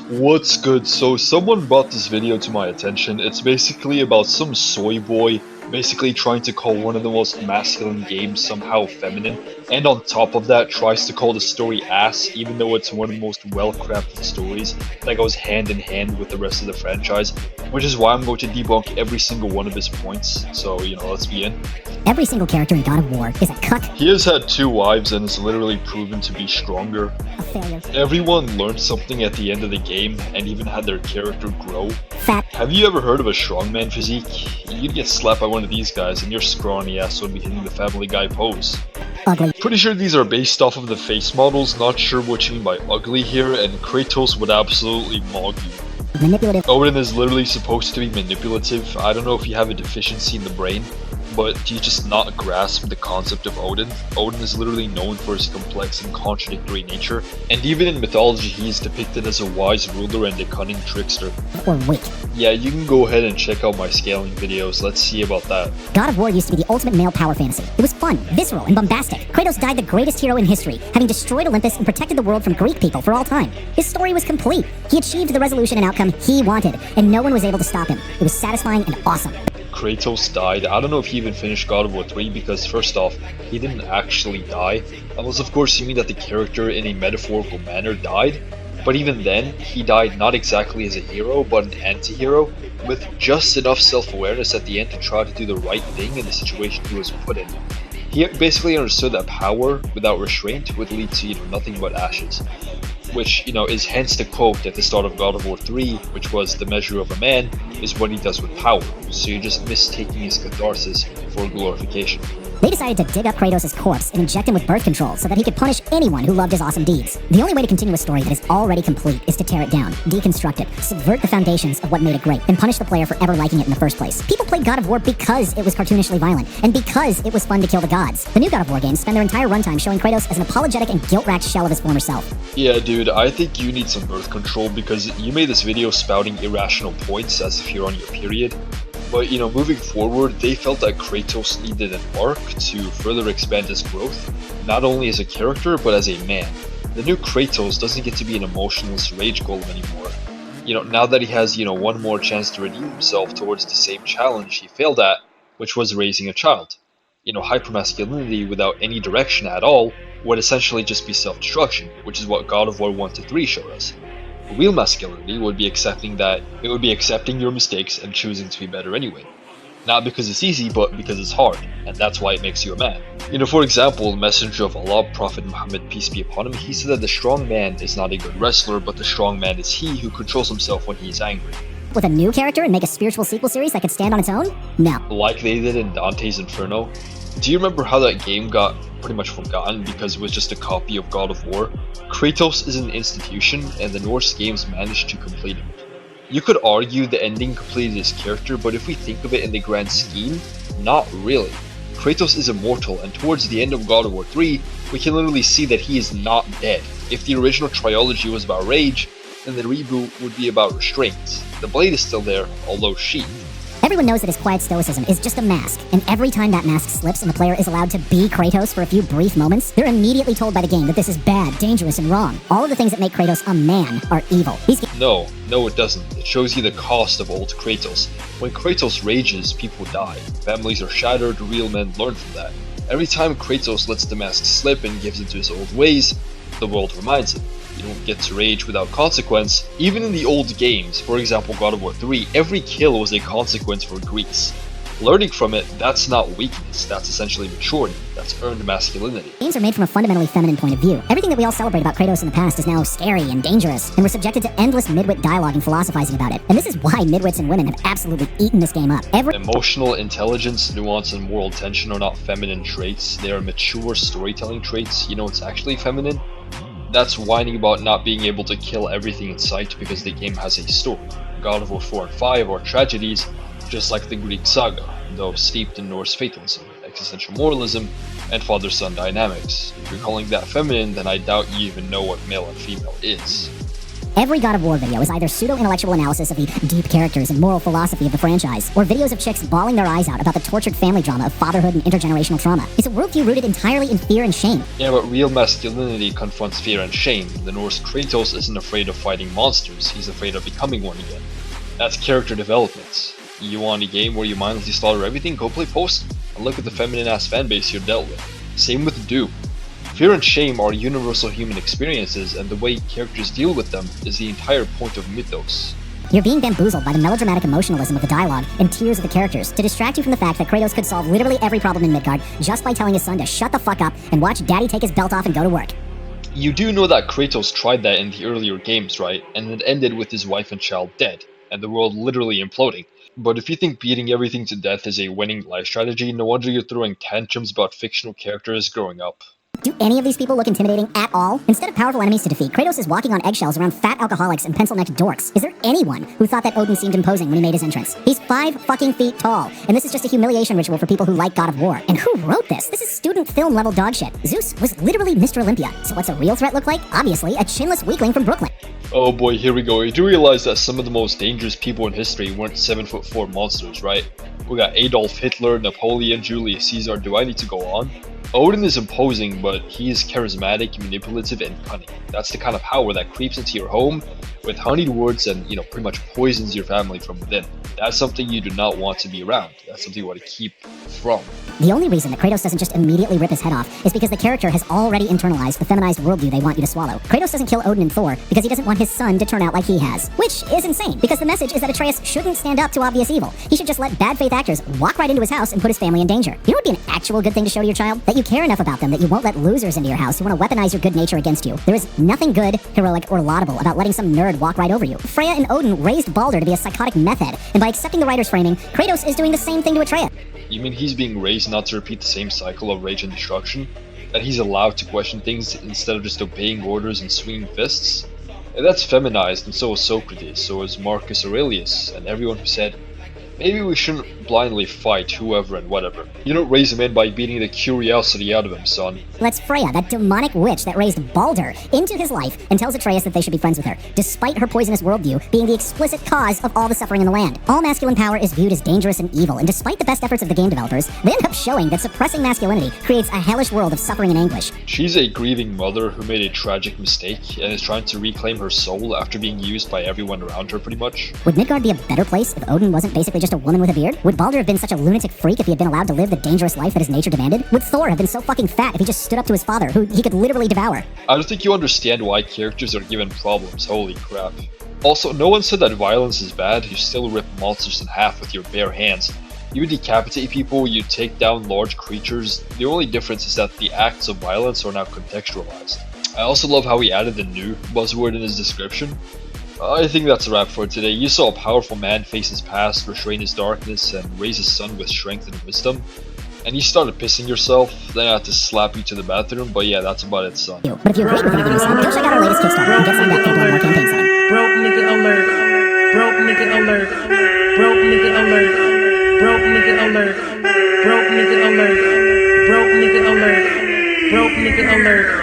What's good? So someone brought this video to my attention. It's basically about some soy boy basically trying to call one of the most masculine games somehow feminine, and on top of that tries to call the story ass even though it's one of the most well-crafted stories that goes hand in hand with the rest of the franchise, which is why I'm going to debunk every single one of his points. So, let's begin. Every single character in God of War is a cuck. He has had 2 wives and is literally proven to be stronger. A failure. Everyone learned something at the end of the game and even had their character grow. Fat. Have you ever heard of a strongman physique? You'd get slapped by one of these guys and your scrawny ass would be hitting the Family Guy pose. Ugly. Pretty sure these are based off of the face models, not sure what you mean by ugly here, and Kratos would absolutely mog you. Manipulative. Odin is literally supposed to be manipulative. I don't know if you have a deficiency in the brain, but do you just not grasp the concept of Odin? Odin is literally known for his complex and contradictory nature, and even in mythology he is depicted as a wise ruler and a cunning trickster. Or weak. Yeah, you can go ahead and check out my scaling videos, let's see about that. God of War used to be the ultimate male power fantasy. It was fun, visceral, and bombastic. Kratos died the greatest hero in history, having destroyed Olympus and protected the world from Greek people for all time. His story was complete. He achieved the resolution and outcome he wanted, and no one was able to stop him. It was satisfying and awesome. Kratos died. I don't know if he even finished God of War 3 because first off, he didn't actually die. Unless of course you mean that the character in a metaphorical manner died. But even then, he died not exactly as a hero, but an anti-hero, with just enough self-awareness at the end to try to do the right thing in the situation he was put in. He basically understood that power without restraint would lead to nothing but ashes. Which, is hence the quote at the start of God of War 3, which was, "The measure of a man is what he does with power." So you're just mistaking his catharsis for glorification. They decided to dig up Kratos' corpse and inject him with birth control so that he could punish anyone who loved his awesome deeds. The only way to continue a story that is already complete is to tear it down, deconstruct it, subvert the foundations of what made it great, and punish the player for ever liking it in the first place. People played God of War because it was cartoonishly violent, and because it was fun to kill the gods. The new God of War games spend their entire runtime showing Kratos as an apologetic and guilt-racked shell of his former self. Yeah, dude, I think you need some birth control because you made this video spouting irrational points as if you're on your period. But, moving forward, they felt that Kratos needed an arc to further expand his growth, not only as a character, but as a man. The new Kratos doesn't get to be an emotionless rage golem anymore. Now that he has, one more chance to redeem himself towards the same challenge he failed at, which was raising a child. Hypermasculinity without any direction at all would essentially just be self-destruction, which is what God of War 1 to 3 showed us. Real masculinity would be accepting your mistakes and choosing to be better anyway. Not because it's easy, but because it's hard, and that's why it makes you a man. For example, the messenger of Allah, Prophet Muhammad, peace be upon him, he said that the strong man is not a good wrestler, but the strong man is he who controls himself when he is angry. With a new character and make a spiritual sequel series that could stand on its own? No. Like they did in Dante's Inferno. Do you remember how that game got pretty much forgotten because it was just a copy of God of War? Kratos is an institution, and the Norse games managed to complete him. You could argue the ending completed his character, but if we think of it in the grand scheme, not really. Kratos is immortal, and towards the end of God of War 3, we can literally see that he is not dead. If the original trilogy was about rage, then the reboot would be about restraint. The blade is still there, although sheathed. Everyone knows that his quiet stoicism is just a mask, and every time that mask slips and the player is allowed to be Kratos for a few brief moments, they're immediately told by the game that this is bad, dangerous, and wrong. All of the things that make Kratos a man are evil. No, it doesn't. It shows you the cost of old Kratos. When Kratos rages, people die. Families are shattered, real men learn from that. Every time Kratos lets the mask slip and gives into his old ways, the world reminds him. You don't get to rage without consequence. Even in the old games, for example God of War 3, every kill was a consequence for Greeks. Learning from it, that's not weakness, that's essentially maturity, that's earned masculinity. Games are made from a fundamentally feminine point of view. Everything that we all celebrate about Kratos in the past is now scary and dangerous, and we're subjected to endless midwit dialogue and philosophizing about it. And this is why midwits and women have absolutely eaten this game up. Emotional intelligence, nuance, and moral tension are not feminine traits, they are mature storytelling traits. It's actually feminine. That's whining about not being able to kill everything in sight because the game has a story. God of War 4 and 5 are tragedies, just like the Greek saga, though steeped in Norse fatalism, existential moralism, and father-son dynamics. If you're calling that feminine, then I doubt you even know what male and female is. Every God of War video is either pseudo-intellectual analysis of the deep characters and moral philosophy of the franchise, or videos of chicks bawling their eyes out about the tortured family drama of fatherhood and intergenerational trauma. It's a worldview rooted entirely in fear and shame. Yeah, but real masculinity confronts fear and shame. The Norse Kratos isn't afraid of fighting monsters, he's afraid of becoming one again. That's character development. You want a game where you mindlessly slaughter everything? Go play Post, and look at the feminine-ass fanbase you're dealt with. Same with Doom. Fear and shame are universal human experiences, and the way characters deal with them is the entire point of mythos. You're being bamboozled by the melodramatic emotionalism of the dialogue and tears of the characters to distract you from the fact that Kratos could solve literally every problem in Midgard just by telling his son to shut the fuck up and watch daddy take his belt off and go to work. You do know that Kratos tried that in the earlier games, right? And it ended with his wife and child dead, and the world literally imploding. But if you think beating everything to death is a winning life strategy, no wonder you're throwing tantrums about fictional characters growing up. Do any of these people look intimidating at all? Instead of powerful enemies to defeat, Kratos is walking on eggshells around fat alcoholics and pencil-necked dorks. Is there anyone who thought that Odin seemed imposing when he made his entrance? He's 5 fucking feet tall, and this is just a humiliation ritual for people who like God of War. And who wrote this? This is student film level dogshit. Zeus was literally Mr. Olympia. So what's a real threat look like? Obviously, a chinless weakling from Brooklyn. Oh boy, here we go. You do realize that some of the most dangerous people in history weren't 7'4" monsters, right? We got Adolf Hitler, Napoleon, Julius Caesar. Do I need to go on? Odin is imposing, but he is charismatic, manipulative, and cunning. That's the kind of power that creeps into your home with honeyed words and, pretty much poisons your family from within. That's something you do not want to be around. That's something you want to keep from. The only reason that Kratos doesn't just immediately rip his head off is because the character has already internalized the feminized worldview they want you to swallow. Kratos doesn't kill Odin and Thor because he doesn't want his son to turn out like he has. Which is insane, because the message is that Atreus shouldn't stand up to obvious evil. He should just let bad faith actors walk right into his house and put his family in danger. You know what would be an actual good thing to show to your child? That you care enough about them that you won't let losers into your house who want to weaponize your good nature against you. There is nothing good, heroic, or laudable about letting some nerd walk right over you. Freya and Odin raised Baldur to be a psychotic meth head, and by accepting the writer's framing, Kratos is doing the same thing to Atreus. You mean he's being raised not to repeat the same cycle of rage and destruction? That he's allowed to question things instead of just obeying orders and swinging fists? And that's feminized, and so is Socrates, so is Marcus Aurelius, and everyone who said, maybe we shouldn't blindly fight whoever and whatever. You don't raise a man by beating the curiosity out of him, son. Let's Freya, that demonic witch that raised Baldur, into his life and tells Atreus that they should be friends with her, despite her poisonous worldview being the explicit cause of all the suffering in the land. All masculine power is viewed as dangerous and evil, and despite the best efforts of the game developers, they end up showing that suppressing masculinity creates a hellish world of suffering and anguish. She's a grieving mother who made a tragic mistake and is trying to reclaim her soul after being used by everyone around her, pretty much. Would Midgard be a better place if Odin wasn't basically just a woman with a beard? Would Baldur have been such a lunatic freak if he had been allowed to live the dangerous life that his nature demanded? Would Thor have been so fucking fat if he just stood up to his father, who he could literally devour? I don't think you understand why characters are given problems, holy crap. Also, no one said that violence is bad. You still rip monsters in half with your bare hands. You decapitate people, you take down large creatures. The only difference is that the acts of violence are now contextualized. I also love how he added the new buzzword in his description. I think that's a wrap for today. You saw a powerful man face his past, restrain his darkness, and raise his son with strength and wisdom. And you started pissing yourself, then I had to slap you to the bathroom, but yeah, that's about it, son. But if you agreed with anything you said, go check out our latest Kickstarter and get signed up for the more campaign setting. Broke nigga alert. Broke nigga alert. Broke nigga alert. Broke nigga alert. Broke nigga alert. Broke nigga alert. Broke nigga alert.